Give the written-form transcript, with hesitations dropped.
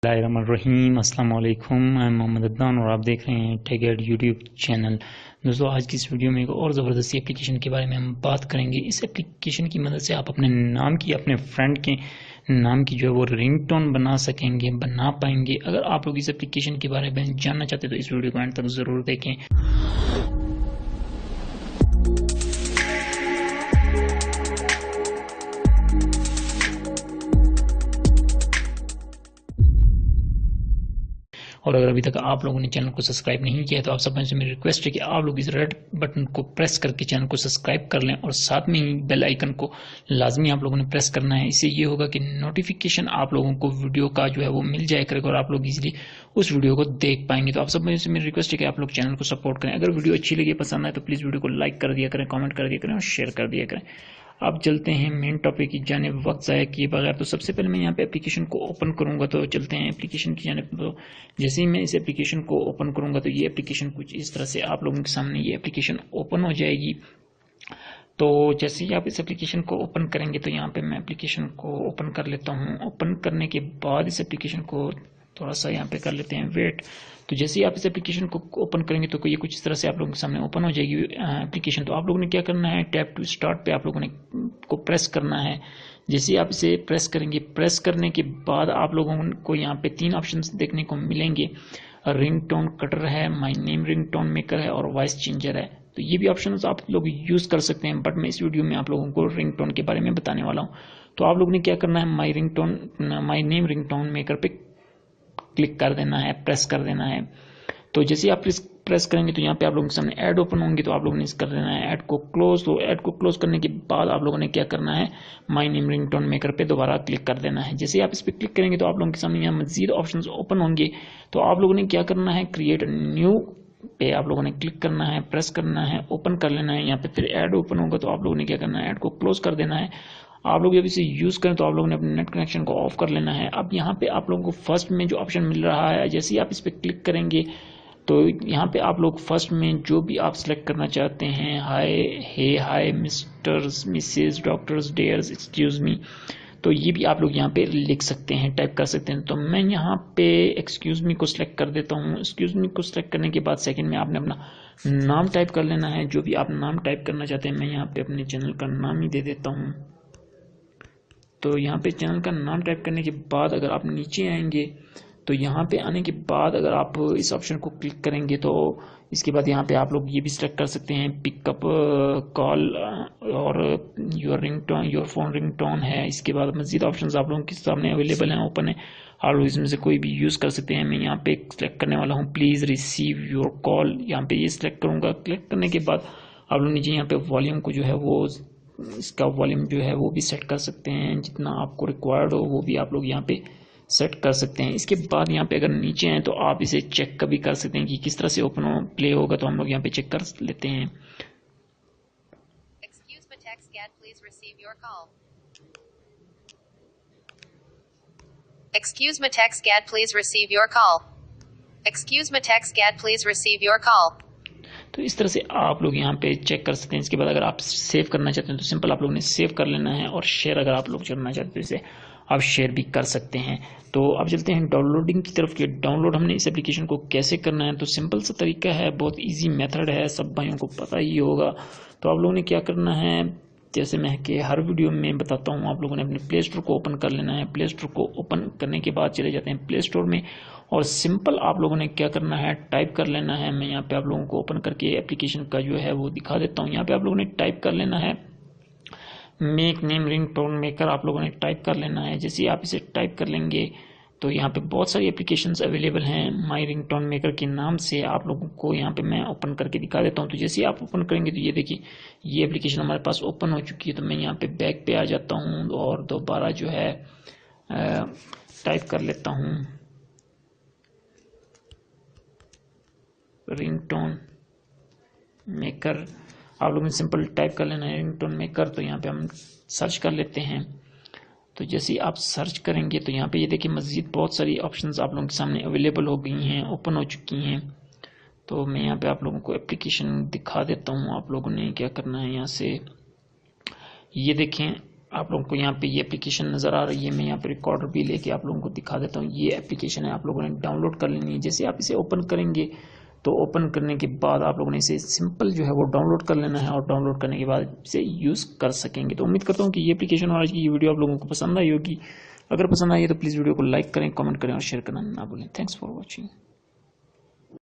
रहीम अस्सलाम वालेकुम। मैं मोहम्मद अदनान और आप देख रहे हैं टेक यूट्यूब चैनल। दोस्तों, आज की इस वीडियो में एक और ज़बरदस्त एप्लीकेशन के बारे में हम बात करेंगे। इस एप्लीकेशन की मदद से आप अपने नाम की, अपने फ्रेंड के नाम की जो है वो रिंगटोन बना सकेंगे, बना पाएंगे। अगर आप लोग इस एप्लीकेशन के बारे में जानना चाहते हैं तो इस वीडियो को एंड तक ज़रूर देखें। और अगर अभी तक आप लोगों ने चैनल को सब्सक्राइब नहीं किया है तो आप सब से मेरी रिक्वेस्ट है कि आप लोग इस रेड बटन को प्रेस करके चैनल को सब्सक्राइब कर लें और साथ में ही बेल आइकन को लाजमी आप लोगों ने प्रेस करना है। इससे ये होगा कि नोटिफिकेशन आप लोगों को वीडियो का जो है वो मिल जाए करेगा और आप लोग इजीली उस वीडियो को देख पाएंगे। तो आप सब से मेरी रिक्वेस्ट है कि आप लोग चैनल को सपोर्ट करें। अगर वीडियो अच्छी लगी, पसंद आए तो प्लीज़ वीडियो को लाइक कर दिया करें, कॉमेंट कर दिया करें और शेयर कर दिया करें। अब चलते हैं मेन टॉपिक की जानिब वक्त ज़ाया किए बगैर। तो सबसे पहले मैं यहाँ पे एप्लीकेशन को ओपन करूँगा। तो चलते हैं एप्लीकेशन की जानिब। तो जैसे ही मैं इस एप्लीकेशन को ओपन करूँगा तो ये एप्लीकेशन कुछ इस तरह से आप लोगों के सामने ये एप्लीकेशन ओपन हो जाएगी। तो जैसे ही आप इस एप्लीकेशन को ओपन करेंगे तो यहाँ पे मैं एप्लीकेशन को ओपन कर लेता हूँ। ओपन करने के बाद इस एप्लीकेशन को थोड़ा सा यहाँ पे कर लेते हैं वेट। तो जैसे ही आप इस एप्लीकेशन को ओपन करेंगे तो ये कुछ इस तरह से आप लोगों के सामने ओपन हो जाएगी एप्लीकेशन। तो आप लोगों ने क्या करना है, टैप टू स्टार्ट पे आप लोगों ने को प्रेस करना है। जैसे ही आप इसे प्रेस करेंगे, प्रेस करने के बाद आप लोगों को यहाँ पे 3 ऑप्शंस देखने को मिलेंगे। रिंगटोन कटर है, माय नेम रिंगटोन मेकर है और वॉइस चेंजर है। तो ये भी ऑप्शंस आप लोग यूज कर सकते हैं, बट मैं इस वीडियो में आप लोगों को रिंगटोन के बारे में बताने वाला हूँ। तो आप लोगों ने क्या करना है, माय नेम रिंगटोन मेकर पे क्लिक कर देना है, प्रेस कर देना है। तो जैसे आप प्रेस करेंगे तो यहाँ पे आप लोगों के सामने ऐड ओपन होंगे। तो आप लोगों ने कर देना है ऐड को क्लोज। तो ऐड को क्लोज करने के बाद आप लोगों ने क्या करना है, माय नेम रिंगटोन मेकर पे दोबारा क्लिक कर देना है। जैसे आप इस पर क्लिक करेंगे तो आप लोगों के सामने यहाँ मजीद ऑप्शंस ओपन होंगे। तो आप लोगों ने क्या करना है, क्रिएट न्यू पे आप लोगों ने क्लिक करना है, प्रेस करना है, ओपन कर लेना है। यहाँ पे फिर ऐड ओपन होगा तो आप लोगों ने क्या करना है, ऐड को क्लोज कर देना है। आप लोग जब इसे यूज करें तो आप लोगों ने अपने नेट कनेक्शन को ऑफ कर लेना है। अब यहाँ पे आप लोगों को फर्स्ट में जो ऑप्शन मिल रहा है, जैसे ही आप इस पर क्लिक करेंगे तो यहाँ पे आप लोग फर्स्ट में जो भी आप सिलेक्ट करना चाहते हैं, hi misters, missus, doctors, dears, excuse me, तो ये भी आप लोग यहाँ पे लिख सकते हैं, टाइप कर सकते हैं। तो मैं यहाँ पे एक्सक्यूज मी को सिलेक्ट कर देता हूँ। एक्सक्यूज मी को सिलेक्ट करने के बाद सेकंड में आपने अपना नाम टाइप कर लेना है, जो भी आप नाम टाइप करना चाहते हैं। मैं यहाँ पे अपने चैनल का नाम ही दे देता हूँ। तो यहाँ पे चैनल का नाम टाइप करने के बाद अगर आप नीचे आएंगे तो यहाँ पे आने के बाद अगर आप इस ऑप्शन को क्लिक करेंगे तो इसके बाद यहाँ पे आप लोग ये भी सिलेक्ट कर सकते हैं, पिकअप कॉल और योर फोन रिंगटोन है। इसके बाद मजीद ऑप्शंस आप लोगों के सामने अवेलेबल हैं, ओपन है। आप लोग इसमें से कोई भी यूज़ कर सकते हैं। मैं यहाँ पे सिलेक्ट करने वाला हूँ प्लीज़ रिसीव योर कॉल। यहाँ पे ये सिलेक्ट करूँगा। क्लिक करने के बाद आप लोग नीचे यहाँ पे वॉल्यूम को जो है वो, इसका वॉल्यूम जो है वो भी सेट कर सकते हैं, जितना आपको रिक्वायर्ड हो वो भी आप लोग यहाँ पे सेट कर सकते हैं। इसके बाद यहाँ पे अगर नीचे हैं तो आप इसे चेक भी कर सकते हैं कि किस तरह से ओपन प्ले होगा। तो हम लोग यहाँ पे चेक कर लेते हैं। Excuse me, TextGad, please receive your call. Excuse me, TextGad, please receive your call. तो इस तरह से आप लोग यहाँ पे चेक कर सकते हैं। इसके बाद अगर आप सेव करना चाहते हैं तो सिंपल आप लोगों ने सेव कर लेना है, और शेयर अगर आप लोग करना चाहते हैं तो इसे आप शेयर भी कर सकते हैं। तो अब चलते हैं डाउनलोडिंग की तरफ। कि डाउनलोड हमने इस एप्लीकेशन को कैसे करना है। तो सिंपल सा तरीका है, बहुत इजी मेथड है, सब भाइयों को पता ही होगा। तो आप लोगों ने क्या करना है, जैसे मैं कि हर वीडियो में बताता हूँ, आप लोगों ने अपने प्ले स्टोर को ओपन कर लेना है। प्ले स्टोर को ओपन करने के बाद चले जाते हैं प्ले स्टोर में, और सिंपल आप लोगों ने क्या करना है, टाइप कर लेना है। मैं यहाँ पे आप लोगों को ओपन करके एप्लीकेशन का जो है वो दिखा देता हूँ। यहाँ पे आप लोगों ने टाइप कर लेना है मेक नेम रिंगटोन मेकर, आप लोगों ने टाइप कर लेना है। जैसे आप इसे टाइप कर लेंगे तो यहाँ पे बहुत सारी एप्लीकेशंस अवेलेबल हैं माय रिंगटोन मेकर के नाम से। आप लोगों को यहाँ पे मैं ओपन करके दिखा देता हूँ। तो जैसे आप ओपन करेंगे तो ये देखिए ये एप्लीकेशन हमारे पास ओपन हो चुकी है। तो मैं यहाँ पे बैक पे आ जाता हूँ और दोबारा जो है टाइप कर लेता हूँ रिंगटोन मेकर। आप लोगों ने सिंपल टाइप कर लेना है रिंगटोन मेकर। तो यहाँ पे हम सर्च कर लेते हैं। तो जैसे आप सर्च करेंगे तो यहाँ पे ये देखिए मज़ीद बहुत सारी ऑप्शंस आप लोगों के सामने अवेलेबल हो गई हैं, ओपन हो चुकी हैं। तो मैं यहाँ पे आप लोगों को एप्लीकेशन दिखा देता हूँ। आप लोगों ने क्या करना है, यहाँ से ये देखें आप लोगों को यहाँ पे ये एप्लीकेशन नज़र आ रही है। मैं यहाँ पे रिकॉर्डर भी लेके आप लोगों को दिखा देता हूँ। ये एप्लीकेशन है, आप लोगों ने डाउनलोड कर लेनी है। जैसे आप इसे ओपन करेंगे तो ओपन करने के बाद आप लोगों ने इसे सिंपल जो है वो डाउनलोड कर लेना है और डाउनलोड करने के बाद इसे यूज़ कर सकेंगे। तो उम्मीद करता हूँ कि ये एप्लीकेशन और आज की ये वीडियो आप लोगों को पसंद आई होगी। अगर पसंद आई है तो प्लीज़ वीडियो को लाइक करें, कमेंट करें और शेयर करना ना भूलें। Thanks for watching.